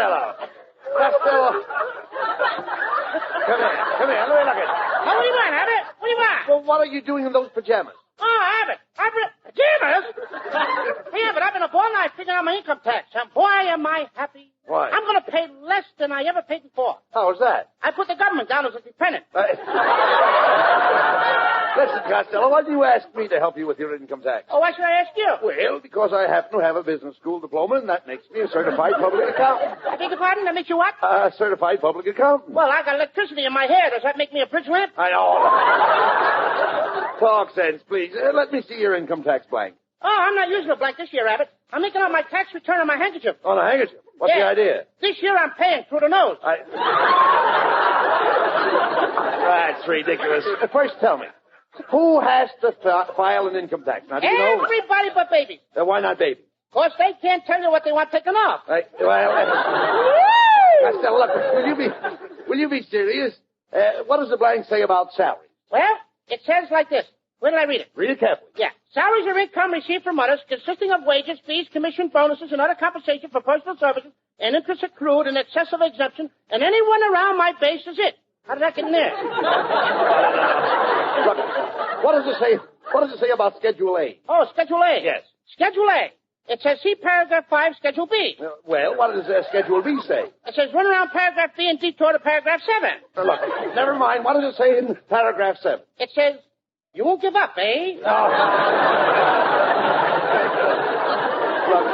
Costello. Costello. Come here. Let me look at it. Oh, what do you want, Abbott? What do you want? Well, what are you doing in those pajamas? Oh, Abbott. Pajamas? Hey, Abbott, I've been up all night figuring out my income tax. And boy, am I happy. Why? I'm going to pay less than I ever paid before. How is that? I put the government down as a dependent. Listen, Costello, why did you ask me to help you with your income tax? Oh, why should I ask you? Well, because I happen to have a business school diploma, and that makes me a certified public accountant. I beg your pardon? That makes you what? A certified public accountant. Well, I got electricity in my hair. Does that make me a bridge lamp? I know. Talk sense, please. Let me see your income tax blank. Oh, I'm not using a blank this year, Abbott. I'm making out my tax return on my handkerchief. On a handkerchief? What's the idea? This year I'm paying through the nose. That's ridiculous. First, tell me, who has to file an income tax? Now, do you know? Everybody but babies. Why not babies? Of course, they can't tell you what they want taken off. Costello, look, will you be serious? What does the blank say about salary? Well, it says like this. Where did I read it? Read it carefully. Yeah. Salaries are income received from others consisting of wages, fees, commission, bonuses, and other compensation for personal services and interest accrued in excess of exemption, and anyone around my base is it. How did that get in there? Look, what does it say? What does it say about Schedule A? Oh, Schedule A. Yes. Schedule A. It says see paragraph 5, Schedule B. Well, what does Schedule B say? It says run around paragraph B and detour to paragraph 7. Look, never mind. What does it say in paragraph 7? It says you won't give up, eh? Oh. Look,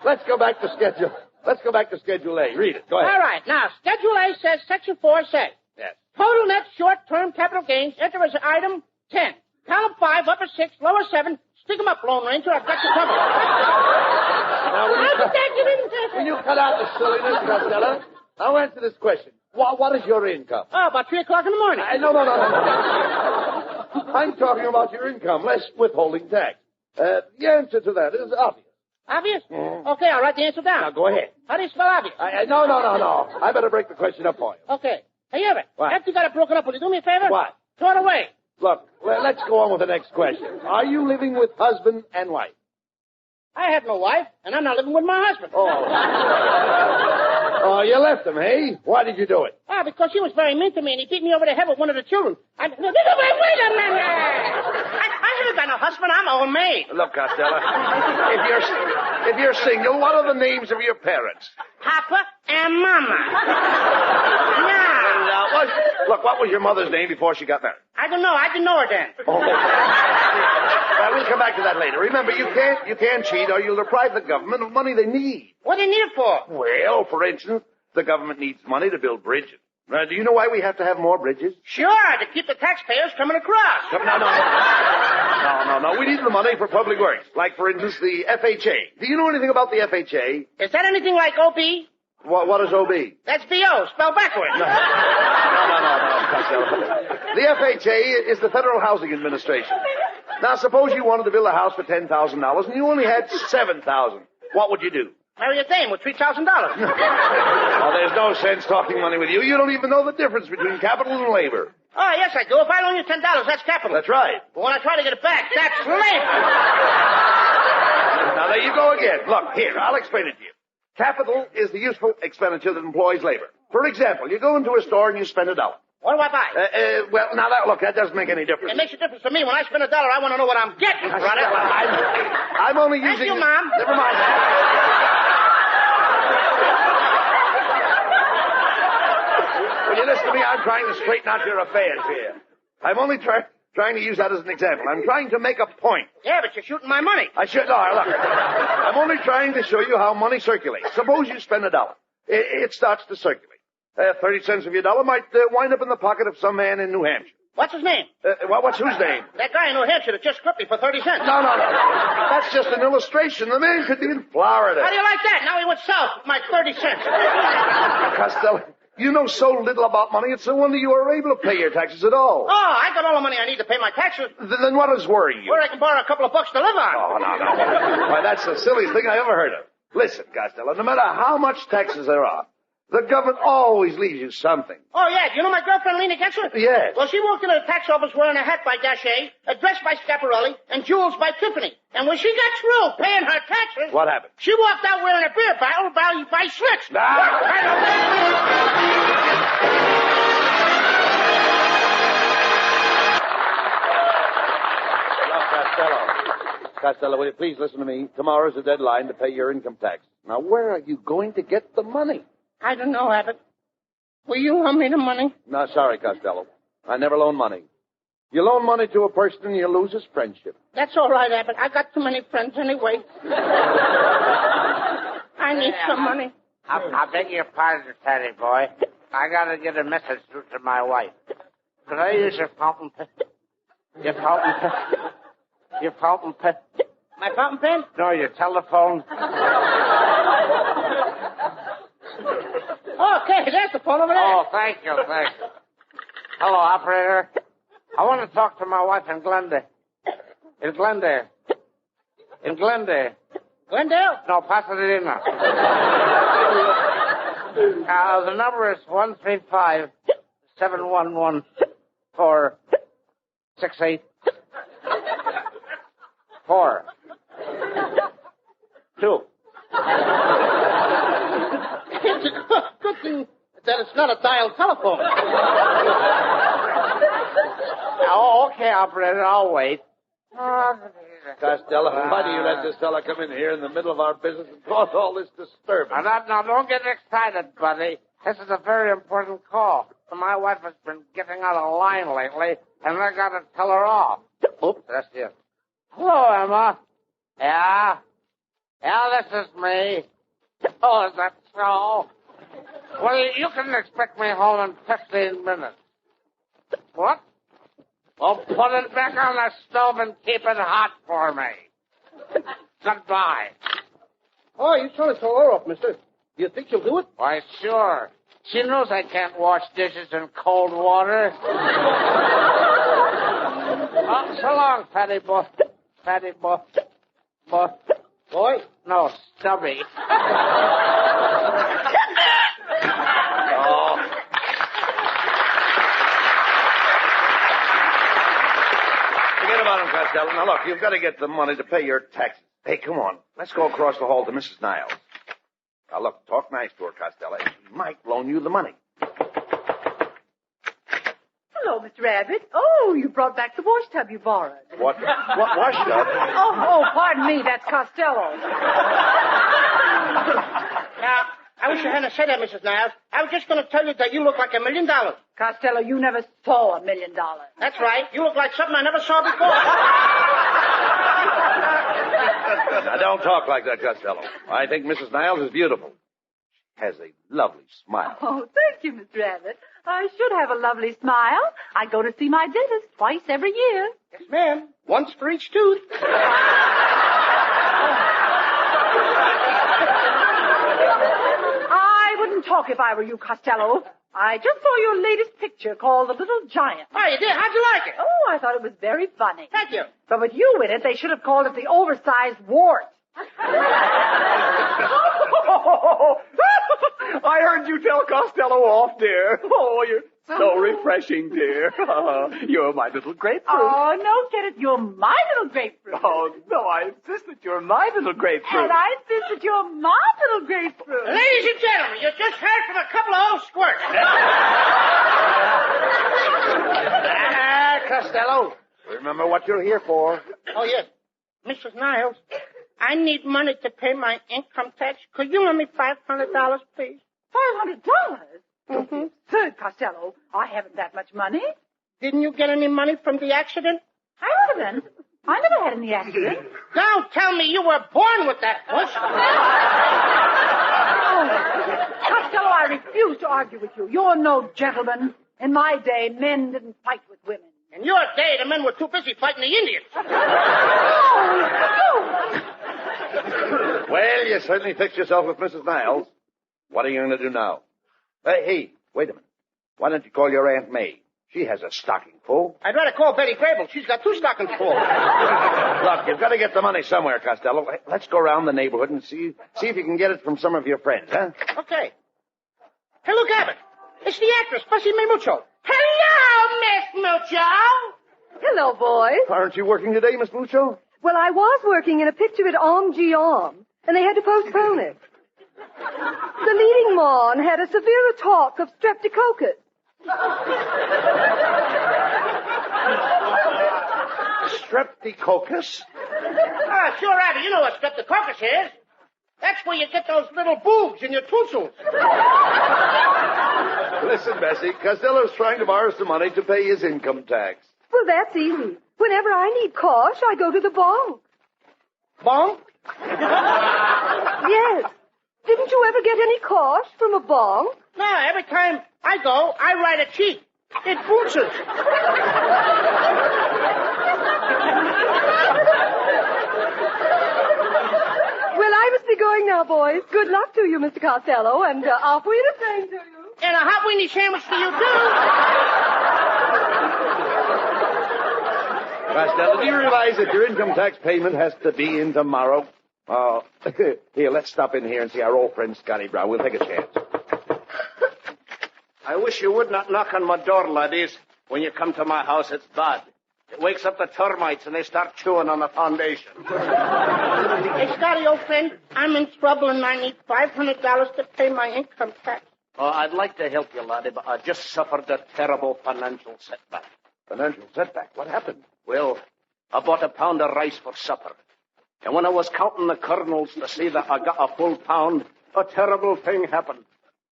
let's go back to Schedule. Let's go back to Schedule A. Read it. Go ahead. All right. Now, Schedule A says Section 4 says. Yes. Total net short-term capital gains enter as item 10. Column 5, upper 6, lower 7. Stick 'em up, Lone Ranger. I've got you covered. Now, will you cut out the silliness, Costello? Now answer this question. What is your income? Oh, about 3 o'clock in the morning. No. I'm talking about your income, less withholding tax. The answer to that is obvious. Obvious? Mm-hmm. Okay, I'll write the answer down. Now, go ahead. How do you spell obvious? No. I better break the question up for you. Okay. Hey, Everett. What? After you got it broken up, will you do me a favor? What? Throw it away. Look, let's go on with the next question. Are you living with husband and wife? I have no wife, and I'm not living with my husband. Oh, you left him, eh? Why did you do it? Ah, because he was very mean to me, and he beat me over the head with one of the children. Wait a minute! I haven't got no husband. I'm an old maid. Look, Costello, if you're single, what are the names of your parents? Papa and Mama. Yeah. Look, what was your mother's name before she got married? I don't know. I didn't know her then. Oh. Well, we'll come back to that later. Remember, you can't cheat or you'll deprive the government of money they need. What do you need it for? Well, for instance, the government needs money to build bridges. Do you know why we have to have more bridges? Sure, to keep the taxpayers coming across. No. We need the money for public works. Like, for instance, the FHA. Do you know anything about the FHA? Is that anything like OB? What is OB? That's BO, spelled backwards. No, Costello. The FHA is the Federal Housing Administration. Now, suppose you wanted to build a house for $10,000 and you only had $7,000. What would you do? Marry a dame with $3,000. Now, there's no sense talking money with you. You don't even know the difference between capital and labor. Oh, yes, I do. If I loan you $10, that's capital. That's right. But when I try to get it back, that's labor. Now, there you go again. Look, here, I'll explain it to you. Capital is the useful expenditure that employs labor. For example, you go into a store and you spend $1. What do I buy? That doesn't make any difference. It makes a difference to me. When I spend $1, I want to know what I'm getting, brother. I'm only using... Thank you, Mom. Never mind. Will you listen to me? I'm trying to straighten out your affairs here. I'm only trying to use that as an example. I'm trying to make a point. Yeah, but you're shooting my money. No, look. I'm only trying to show you how money circulates. Suppose you spend $1. It starts to circulate. 30 cents of your dollar might wind up in the pocket of some man in New Hampshire. What's his name? What's whose name? That guy in New Hampshire that just clipped me for 30 cents. No. That's just an illustration. The man could be in Florida. How do you like that? Now he went south with my 30 cents. Costello, you know so little about money, it's no wonder you are able to pay your taxes at all. Oh, I got all the money I need to pay my taxes. Then what is worrying you? Where I can borrow a couple of bucks to live on. Oh, no. Why, that's the silliest thing I ever heard of. Listen, Costello, no matter how much taxes there are, The government always leaves you something. Oh, yeah. Do you know my girlfriend, Lena Gensler? Yes. Well, she walked into the tax office wearing a hat by Daché, a dress by Schiaparelli, and jewels by Tiffany. And when she got through paying her taxes... What happened? She walked out wearing a beer barrel by Schlitz. Costello, will you please listen to me? Tomorrow's the deadline to pay your income tax. Now, where are you going to get the money? I don't know, Abbott. Will you loan me the money? No, sorry, Costello. I never loan money. You loan money to a person and you lose his friendship. That's all right, Abbott. I got too many friends anyway. I need some money. I beg your pardon, Teddy boy. I gotta get a message through to my wife. Could I use your fountain pen? Your fountain pen? Your fountain pen? My fountain pen? No, your telephone. Okay, there's the phone over there. Oh, thank you. Hello, operator. I want to talk to my wife in Glendale. In Glendale. Glendale? No, Pasadena. The number is 135-711-468. 4. 2. It's a good thing that it's not a dial telephone. Oh, okay, operator. I'll wait. Costello, why do you let this fella come in here in the middle of our business and cause all this disturbance? Now, don't get excited, buddy. This is a very important call. My wife has been getting out of line lately, and I got to tell her off. Oops, that's it. Hello, Emma. Yeah? Yeah, this is me. Oh, is that so? Well, you can expect me home in 15 minutes. What? Well, put it back on the stove and keep it hot for me. Goodbye. Oh, you trying to tell her off, mister. Do you think she'll do it? Why, sure. She knows I can't wash dishes in cold water. Oh, so long, fatty boy. Fatty boy. Boy? No, Stubby. Forget about him, Costello. Now, look, you've got to get the money to pay your taxes. Hey, come on. Let's go across the hall to Mrs. Niles. Now, look, talk nice to her, Costello. She might loan you the money. Hello, Mr. Abbott. Oh, you brought back the wash tub you borrowed. What wash tub? Oh, pardon me. That's Costello. Now, I wish you hadn't said that, Mrs. Niles. I was just going to tell you that you look like $1 million. Costello, you never saw $1 million. That's right. You look like something I never saw before. Now, don't talk like that, Costello. I think Mrs. Niles is beautiful. She has a lovely smile. Oh, thank you, Mr. Abbott. I should have a lovely smile. I go to see my dentist twice every year. Yes, ma'am. Once for each tooth. I wouldn't talk if I were you, Costello. I just saw your latest picture called The Little Giant. Oh, you did? How'd you like it? Oh, I thought it was very funny. Thank you. But with you in it, they should have called it The Oversized Wart. I heard you tell Costello off, dear. Oh, you're so refreshing, dear. You're my little grapefruit. Oh, no, kid, you're my little grapefruit. Oh, no, I insist that you're my little grapefruit. And I insist that you're my little grapefruit. Ladies and gentlemen, you just heard from a couple of old squirts. Costello, remember what you're here for. Oh, yes. Mrs. Niles, I need money to pay my income tax. Could you lend me $500, please? $500? Mm-hmm. Absurd, Costello. I haven't that much money. Didn't you get any money from the accident? I would have been. I never had any accident. Don't tell me you were born with that push. Costello, I refuse to argue with you. You're no gentleman. In my day, men didn't fight with women. In your day, the men were too busy fighting the Indians. Well, you certainly fixed yourself with Mrs. Niles. What are you going to do now? Hey, wait a minute. Why don't you call your Aunt May? She has a stocking full. I'd rather call Betty Grable. She's got 2 stockings full. Look, you've got to get the money somewhere, Costello. Let's go around the neighborhood and see if you can get it from some of your friends, huh? Okay. Hey, look, Abbott. It's the actress, Bessie Mae Mucho. Hello, Miss Mucho. Hello, boys. Aren't you working today, Miss Mucho? Well, I was working in a picture at Om, and they had to postpone it. The leading mon had a severe attack of streptococcus. Streptococcus? Ah, sure, Abby. You know what streptococcus is. That's where you get those little boobs in your tonsils. Listen, Bessie, Costello's trying to borrow some money to pay his income tax. Well, that's easy. Whenever I need cash, I go to the bank. Bonk? Yes. Didn't you ever get any cash from a bank? No, every time I go, I write a check. It bounces. Well, I must be going now, boys. Good luck to you, Mr. Costello, and off we the train to you. And a hot weenie sandwich to you, too. Costello, do you realize that your income tax payment has to be in tomorrow? Oh, here, let's stop in here and see our old friend Scotty Brown. We'll take a chance. I wish you would not knock on my door, laddies. When you come to my house, it's bad. It wakes up the termites and they start chewing on the foundation. Hey, Scotty, old friend, I'm in trouble and I need $500 to pay my income tax. Oh, I'd like to help you, laddie, but I just suffered a terrible financial setback. Financial setback? What happened? Well, I bought a pound of rice for supper. And when I was counting the kernels to see that I got a full pound, a terrible thing happened.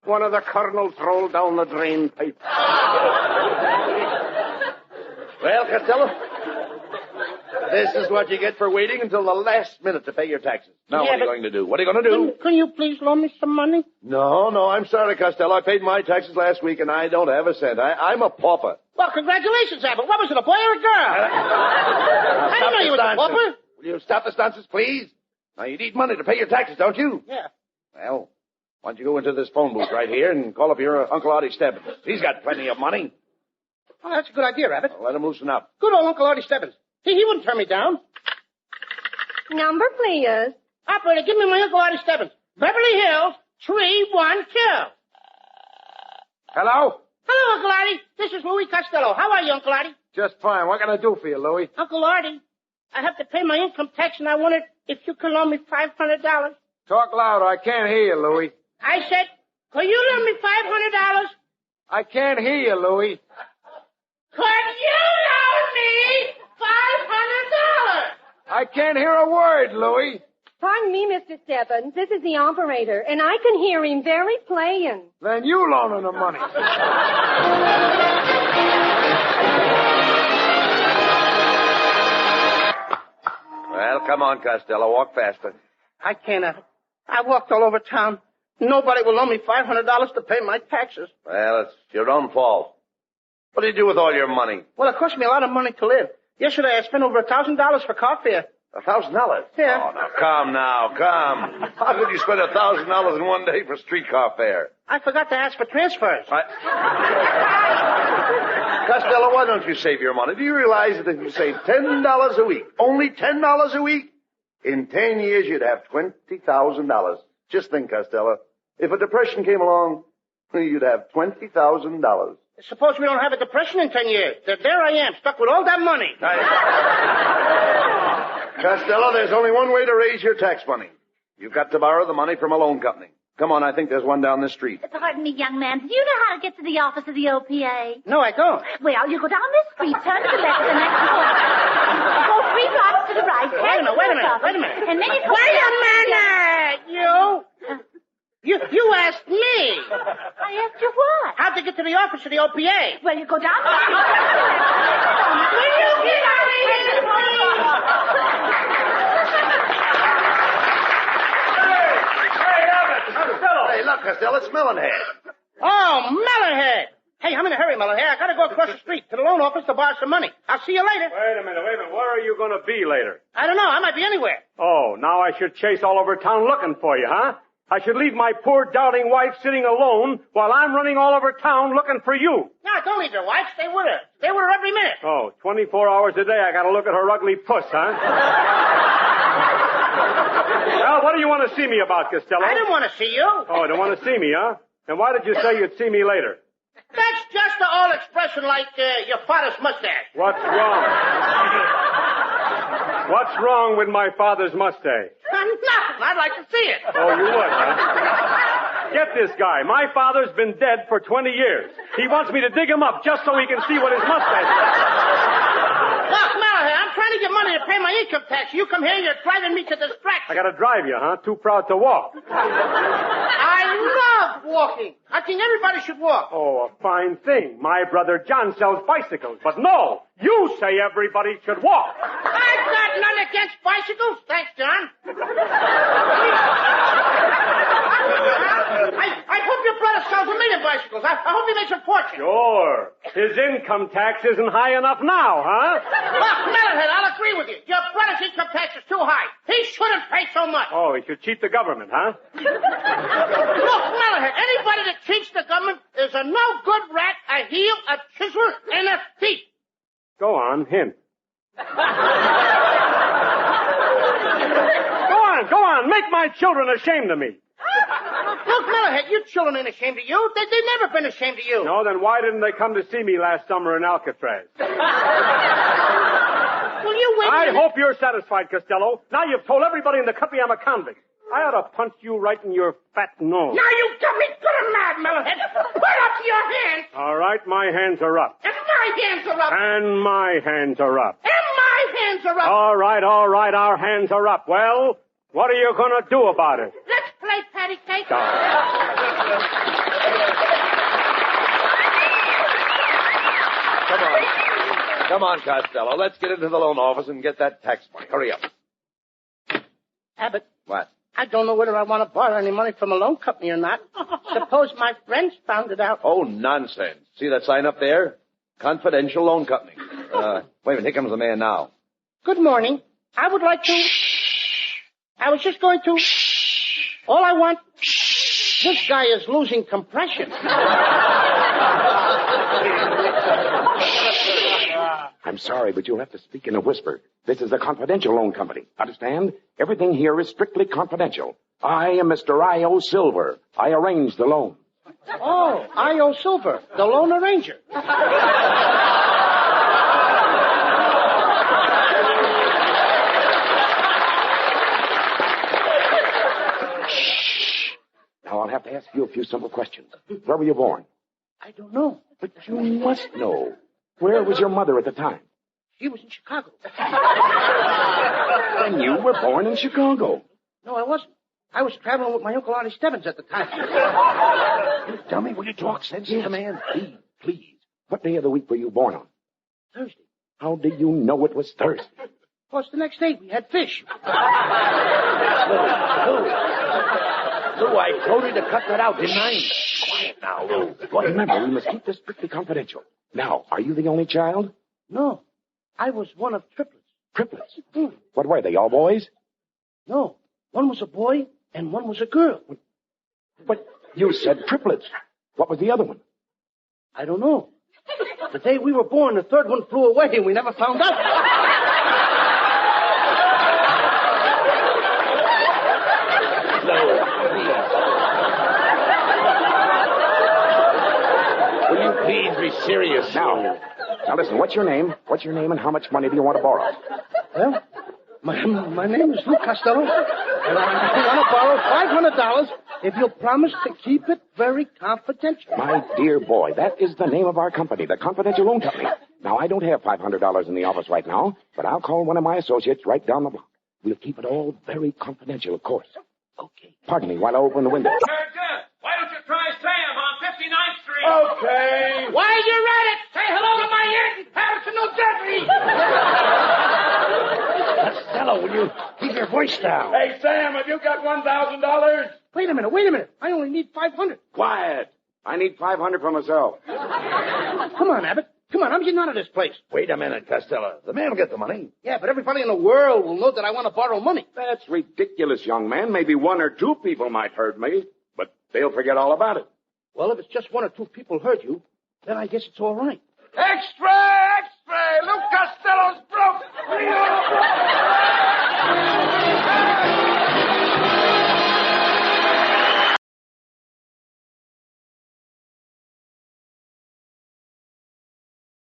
One of the kernels rolled down the drain pipe. Well, Costello, this is what you get for waiting until the last minute to pay your taxes. Now, what are you going to do? What are you going to do? Can you please loan me some money? No, I'm sorry, Costello. I paid my taxes last week, and I don't have a cent. I'm a pauper. Well, congratulations, Abbott. What was it, a boy or a girl? I didn't know you was a pauper. Will you stop the nonsense, please? Now, you need money to pay your taxes, don't you? Yeah. Well, why don't you go into this phone booth right here and call up your Uncle Artie Stebbins? He's got plenty of money. Oh, that's a good idea, Abbott. Well, let him loosen up. Good old Uncle Artie Stebbins. He wouldn't turn me down. Number, please. Operator, give me my Uncle Artie Stebbins. Beverly Hills, 312. Hello? Hello, Uncle Artie. This is Louie Costello. How are you, Uncle Artie? Just fine. What can I do for you, Louie? Uncle Artie, I have to pay my income tax, and I wondered if you could loan me $500. Talk louder. I can't hear you, Louie. I said, could you loan me $500? I can't hear you, Louie. Could you loan me $500? I can't hear a word, Louie. Pardon me, Mr. Stebbins. This is the operator, and I can hear him very plain. Then you loan him the money. Well, come on, Costello. Walk faster. I can't. I walked all over town. Nobody will loan me $500 to pay my taxes. Well, it's your own fault. What do you do with all your money? Well, it cost me a lot of money to live. Yesterday, I spent over $1,000 for car fare. $1,000? Yeah. Oh, now, come. How could you spend $1,000 in one day for streetcar fare? I forgot to ask for transfers. Costello, why don't you save your money? Do you realize that if you save $10 a week, only $10 a week, in 10 years you'd have $20,000. Just think, Costello. If a depression came along, you'd have $20,000. Suppose we don't have a depression in 10 years. There I am, stuck with all that money. Costello, there's only one way to raise your tax money. You've got to borrow the money from a loan company. Come on, I think there's one down this street. Pardon me, young man. Do you know how to get to the office of the OPA? No, I don't. Well, you go down this street, turn to the left, and next corner. Go 3 blocks to the right. Wait a minute. And then you come Wait a minute, You asked me. I asked you what? How to get to the office of the OPA. Well, you go down the street, turn to the left. Will you get out of here, please? Hey, look, Costello, it's Melonhead. Oh, Melonhead. Hey, I'm in a hurry, Melonhead. I gotta go across the street to the loan office to borrow some money. I'll see you later. Wait a minute. Where are you going to be later? I don't know. I might be anywhere. Oh, now I should chase all over town looking for you, huh? I should leave my poor doubting wife sitting alone while I'm running all over town looking for you. No, don't leave your wife. Stay with her. Stay with her every minute. Oh, 24 hours a day I got to look at her ugly puss, huh? Well, what do you want to see me about, Costello? I didn't want to see you. Oh, you don't want to see me, huh? Then why did you say you'd see me later? That's just an old expression like your father's mustache. What's wrong? What's wrong with my father's mustache? Nothing. I'd like to see it. Oh, you would, huh? Get this guy. My father's been dead for 20 years. He wants me to dig him up just so he can see what his mustache is. Look, Malahide, I'm trying to get money to pay my income tax. You come here, you're driving me to distraction. I gotta drive you, huh? Too proud to walk. I love walking. I think everybody should walk. Oh, a fine thing. My brother John sells bicycles. But no, you say everybody should walk. I've got none against bicycles. Thanks, John. I hope your brother sells $1 million bicycles. I hope he makes a fortune. Sure. His income tax isn't high enough now, huh? Look, Melonhead, I'll agree with you. Your brother's income tax is too high. He shouldn't pay so much. Oh, he should cheat the government, huh? Look, Melonhead, anybody that cheats the government is a no-good rat, a heel, a chisel, and a thief. Go on, hint. Go on, make my children ashamed of me. Look, Melonhead, your children ain't ashamed of you. They've never been ashamed of you. No, then why didn't they come to see me last summer in Alcatraz? Will you wait? I hope you're satisfied, Costello. Now you've told everybody in the country I'm a convict. I ought to punch you right in your fat nose. Now you got me good and mad, Melonhead. Put up your hands. All right, my hands are up. And my hands are up. And my hands are up. And my hands are up. All right, our hands are up. Well, what are you going to do about it? Let's play patty cake. Come on, Costello. Let's get into the loan office and get that tax money. Hurry up. Abbott. What? I don't know whether I want to borrow any money from a loan company or not. Suppose my friends found it out. Oh, nonsense. See that sign up there? Confidential loan company. Wait a minute. Here comes the man now. Good morning. I would like to... I was just going to... All I want... This guy is losing compression. I'm sorry, but you'll have to speak in a whisper. This is a confidential loan company. Understand? Everything here is strictly confidential. I am Mr. I.O. Silver. I arranged the loan. Oh, I.O. Silver, the loan arranger. Now, I'll have to ask you a few simple questions. Where were you born? I don't know. But you must know. Where was your mother at the time? She was in Chicago. And you were born in Chicago. No, I wasn't. I was traveling with my Uncle Artie Stebbins at the time. You dummy, will you talk sense to the man? Please. What day of the week were you born on? Thursday. How do you know it was Thursday? Of course, the next day we had fish. Lou, I told you to cut that out, didn't I? Quiet now, Lou. But remember, we must keep this strictly confidential. Now, are you the only child? No. I was one of triplets. Triplets? What were they, all boys? No. One was a boy and one was a girl. But you said triplets. What was the other one? I don't know. The day we were born, the third one flew away and we never found out. Will you please be serious? Now listen, what's your name? What's your name and how much money do you want to borrow? Well, my name is Lou Costello, and I want to borrow $500 if you'll promise to keep it very confidential. My dear boy, that is the name of our company, the Confidential Loan Company. Now, I don't have $500 in the office right now, but I'll call one of my associates right down the block. We'll keep it all very confidential, of course. Okay. Pardon me while I open the window. Very good. Why don't you try Sam on 59th Street? Okay. While you're at it, say hello to my aunt in Patterson, New Jersey. Costello, will you keep your voice down? Hey, Sam, have you got $1,000? Wait a minute. I only need $500. Quiet. I need $500 for myself. Come on, Abbott. Come on, I'm getting out of this place. Wait a minute, Costello. The man will get the money. Yeah, but everybody in the world will know that I want to borrow money. That's ridiculous, young man. Maybe one or two people might hurt me, but they'll forget all about it. Well, if it's just one or two people heard you, then I guess it's all right. Extra! Lou Costello's broke!